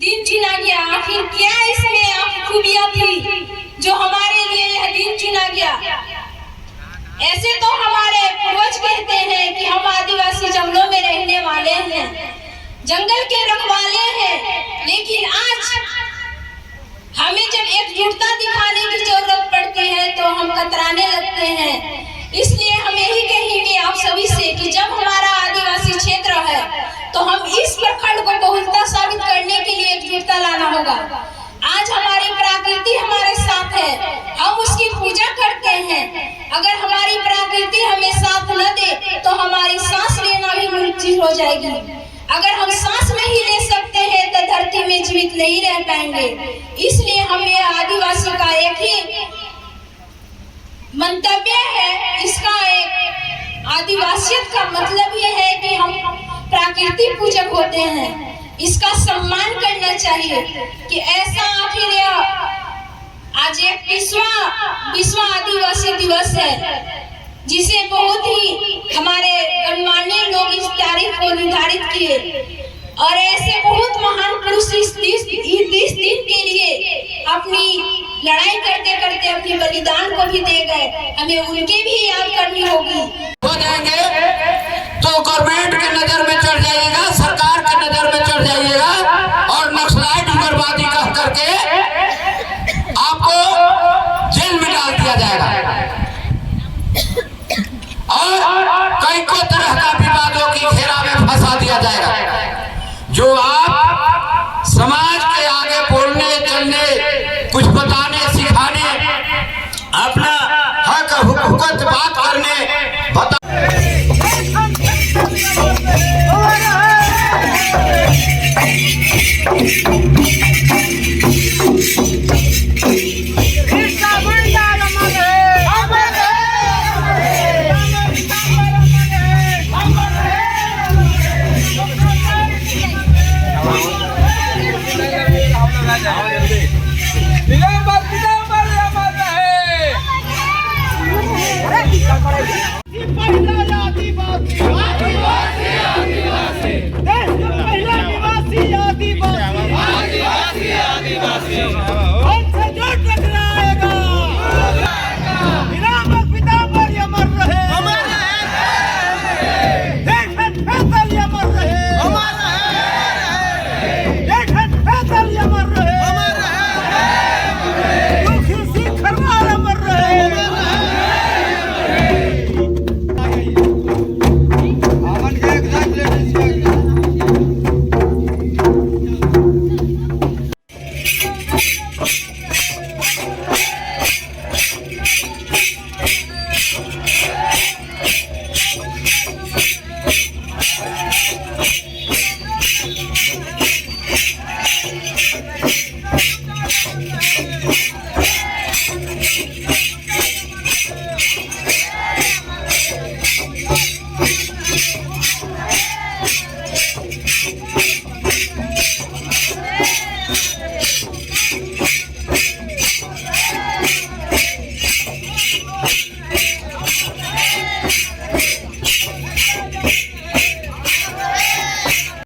दिन चुना गया, आखिर क्या इसमें खूबियां थी जो हमारे लिए यह दिन चुना गया। ऐसे तो हमारे पूर्वज कहते हैं कि हम आदिवासी जंगलों में रहने वाले हैं, जंगल के रखवाले हैं, लेकिन आज हमें जब एकजुटता दिखाने की जरूरत पड़ती है तो हम कतराने लगते हैं। इसलिए हम यही कहेंगे आप सभी से कि जब हमारा आदिवासी क्षेत्र है तो हम इस प्रखंड को बहुलता साबित करने के लिए एकजुटता लाना होगा। आज हमारी प्रकृति हमारे साथ है, हम उसकी पूजा करते हैं। अगर हमारी प्रकृति हमें साथ न दे तो हमारी सांस लेना भी मुश्किल हो जाएगी। अगर हम सांस नहीं ले सकते हैं तो धरती में जीवित नहीं रह पाएंगे। इसलिए हमें आदिवासी का एक ही मंतव्य है, इसका एक आदिवासियत का मतलब ये है कि हम प्रकृति पूजक होते हैं, इसका सम्मान करना चाहिए। कि ऐसा आखिर आज एक विश्व आदिवासी दिवस है, जिसे बहुत ही हमारे गणमान्य लोग इस तारीख को निर्धारित किए और ऐसे बहुत महान पुरुष इस दिन के लिए अपनी लड़ाई करते करते अपने बलिदान को भी दे गए। हमें उनके भी याद करनी होगी। हो जाएंगे तो गवर्नमेंट के नजर में चढ़ जाइएगा, सरकार के नजर में चढ़ जाइएगा और नक्सलाइट उग्रवादी कह करके आपको जेल में डाल दिया जाएगा और कई को तरह का विवादों की घेरा में फंसा दिया जाएगा। जो आप समाज के आगे बोलने, चलने, कुछ बताने, सिखाने, अपना हक हुकूकत बात करने Bilang